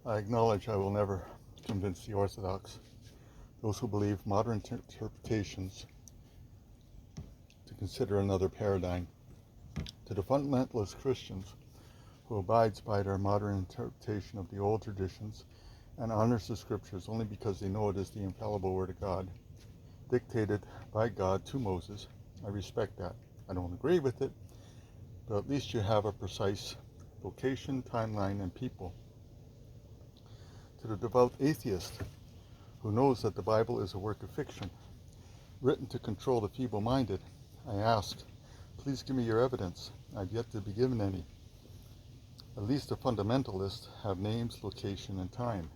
I acknowledge I will never convince the Orthodox, those who believe modern interpretations, to consider another paradigm. To the fundamentalist Christians who abides by their modern interpretation of the old traditions and honors the scriptures only because they know it is the infallible word of God, dictated by God to Moses, I respect that. I don't agree with it, but at least you have a precise location, timeline, and people. To the devout atheist who knows that the Bible is a work of fiction, written to control the feeble-minded, I ask, please give me your evidence. I've yet to be given any. At least the fundamentalists have names, location, and time.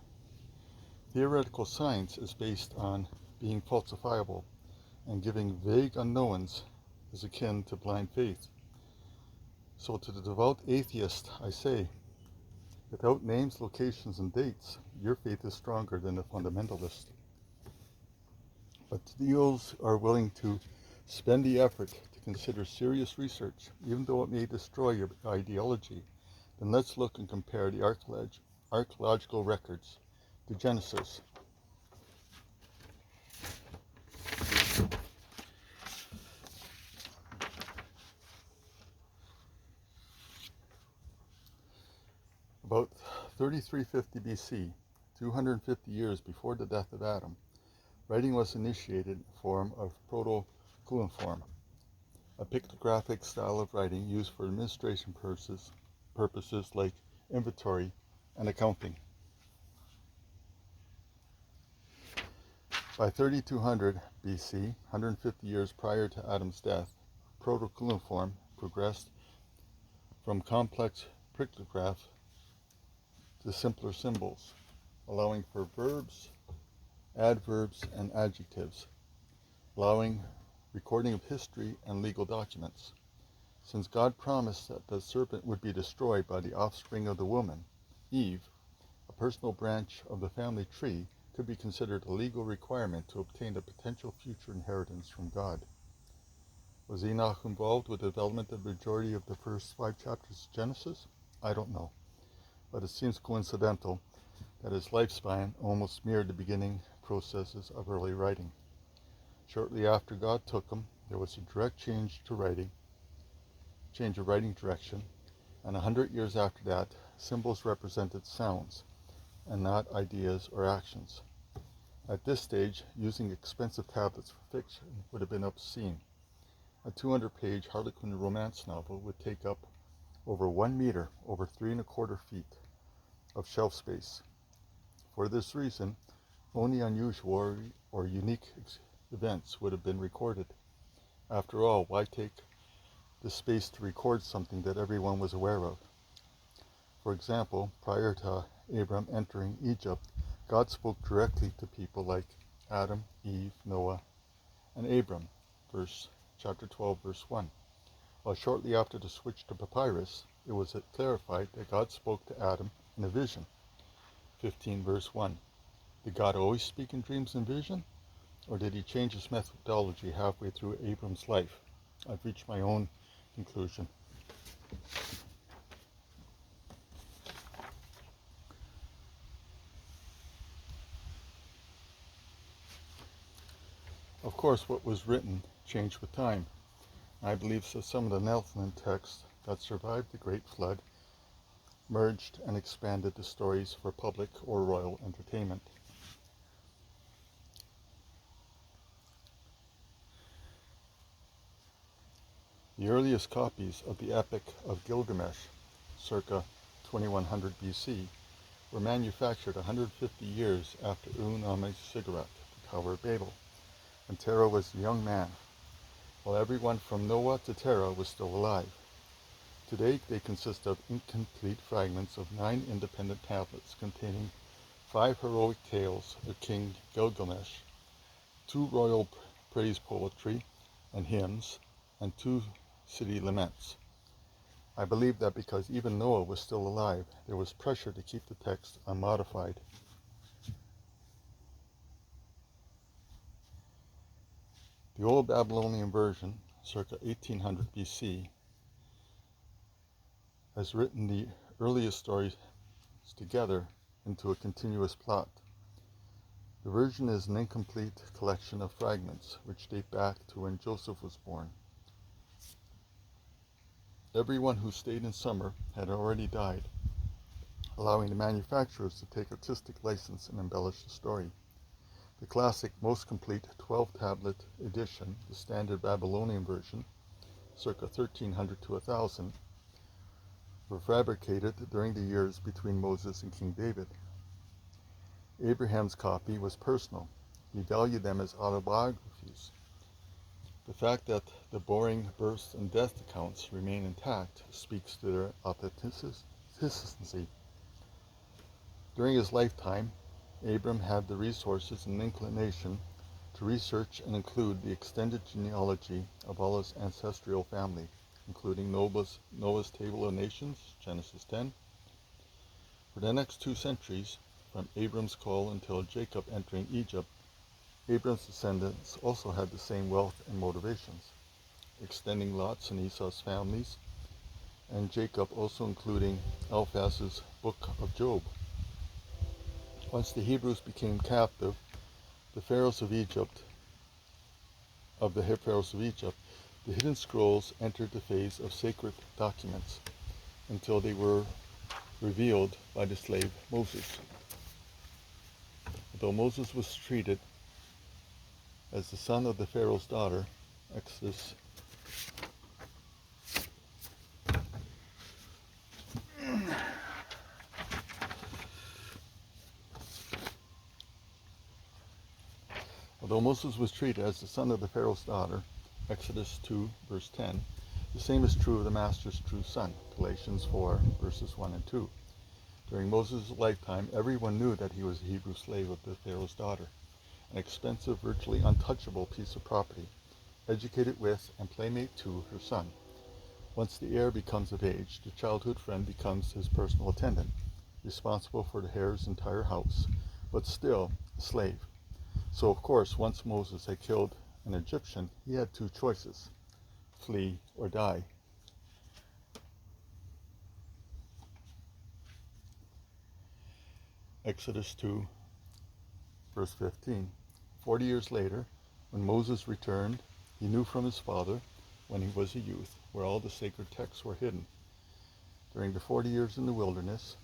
Theoretical science is based on being falsifiable, and giving vague unknowns is akin to blind faith. So to the devout atheist, I say, without names, locations, and dates, your faith is stronger than the fundamentalist. But to those who are willing to spend the effort to consider serious research, even though it may destroy your ideology, then let's look and compare the archaeological records to Genesis. About 3350 BC, 250 years before the death of Adam, writing was initiated in the form of proto-cuneiform, a pictographic style of writing used for administration purposes like inventory and accounting. By 3200 BC, 150 years prior to Adam's death, proto-cuneiform progressed from complex pictograph to simpler symbols, allowing for verbs, adverbs, and adjectives, allowing recording of history and legal documents. Since God promised that the serpent would be destroyed by the offspring of the woman, Eve, a personal branch of the family tree could be considered a legal requirement to obtain a potential future inheritance from God. Was Enoch involved with the development of the majority of the first 5 chapters of Genesis? I don't know, but it seems coincidental that his lifespan almost mirrored the beginning processes of early writing. Shortly after God took him, there was a direct change of writing direction, and 100 years after that, symbols represented sounds and not ideas or actions. At this stage, using expensive tablets for fiction would have been obscene. A 200-page Harlequin romance novel would take up over 1 meter, over 3¼ feet of shelf space. For this reason, only unusual or unique events would have been recorded. After all, why take the space to record something that everyone was aware of? For example, prior to Abram entering Egypt, God spoke directly to people like Adam, Eve, Noah, and Abram, chapter 12, verse 1. While shortly after the switch to papyrus, it was clarified that God spoke to Adam in a vision, 15, verse 1. Did God always speak in dreams and vision? Or did he change his methodology halfway through Abram's life? I've reached my own conclusion. Of course, what was written changed with time. I believe that some of the Nephilim texts that survived the Great Flood merged and expanded the stories for public or royal entertainment. The earliest copies of the Epic of Gilgamesh, circa 2100 BC, were manufactured 150 years after Ul-Nam's ziggurat, the Tower of Babel, when Terah was a young man, while everyone from Noah to Terah was still alive. Today they consist of incomplete fragments of 9 independent tablets containing 5 heroic tales of King Gilgamesh, 2 royal praise poetry and hymns, and 2 city laments. I believe that because even Noah was still alive, there was pressure to keep the text unmodified. The Old Babylonian version, circa 1800 BC, has written the earliest stories together into a continuous plot. The version is an incomplete collection of fragments which date back to when Joseph was born. Everyone who stayed in summer had already died, allowing the manufacturers to take artistic license and embellish the story. The classic, most complete 12-tablet edition, the standard Babylonian version, circa 1300 to 1000, were fabricated during the years between Moses and King David. Abraham's copy was personal. He valued them as autobiographies. The fact that the boring birth and death accounts remain intact speaks to their authenticity. During his lifetime, Abram had the resources and inclination to research and include the extended genealogy of all his ancestral family, including Noah's Table of Nations, Genesis 10. For the next 2 centuries, from Abram's call until Jacob entering Egypt, Abram's descendants also had the same wealth and motivations, extending Lot's and Esau's families, and Jacob also including Eliphaz's Book of Job. Once the Hebrews became captive, the pharaohs of Egypt, the hidden scrolls entered the phase of sacred documents until they were revealed by the slave Moses. Although Moses was treated as the son of the Pharaoh's daughter, Exodus Although Moses was treated as the son of the Pharaoh's daughter, Exodus 2, verse 10, the same is true of the Master's true son, Galatians 4, verses 1 and 2. During Moses' lifetime, everyone knew that he was a Hebrew slave of the Pharaoh's daughter, an expensive, virtually untouchable piece of property, educated with and playmate to her son. Once the heir becomes of age, the childhood friend becomes his personal attendant, responsible for the heir's entire house, but still a slave. So, of course, once Moses had killed an Egyptian, he had 2 choices: flee or die. Exodus 2, verse 15. 40 years later, when Moses returned, he knew from his father, when he was a youth, where all the sacred texts were hidden. During the 40 years in the wilderness,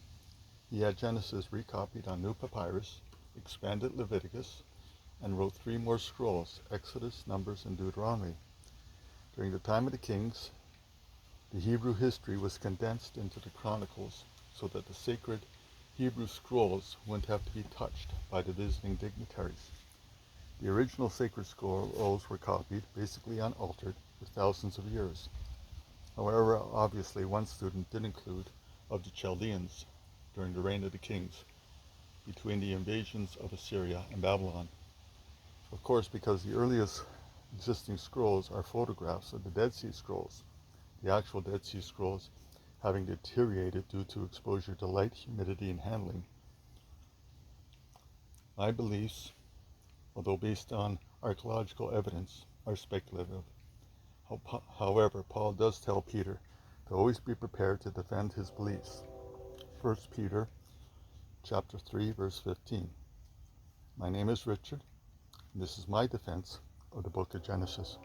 he had Genesis recopied on new papyrus, expanded Leviticus, and wrote 3 more scrolls, Exodus, Numbers, and Deuteronomy. During the time of the kings, the Hebrew history was condensed into the Chronicles so that the sacred Hebrew scrolls wouldn't have to be touched by the visiting dignitaries. The original sacred scrolls were copied, basically unaltered, for thousands of years. However, obviously one student did include of the Chaldeans during the reign of the kings, between the invasions of Assyria and Babylon. Of course, because the earliest existing scrolls are photographs of the Dead Sea Scrolls, the actual Dead Sea Scrolls having deteriorated due to exposure to light, humidity, and handling. My beliefs, although based on archaeological evidence, are speculative. However, Paul does tell Peter to always be prepared to defend his beliefs. 1 Peter chapter 3, verse 15. My name is Richard. This is my defense of the book of Genesis.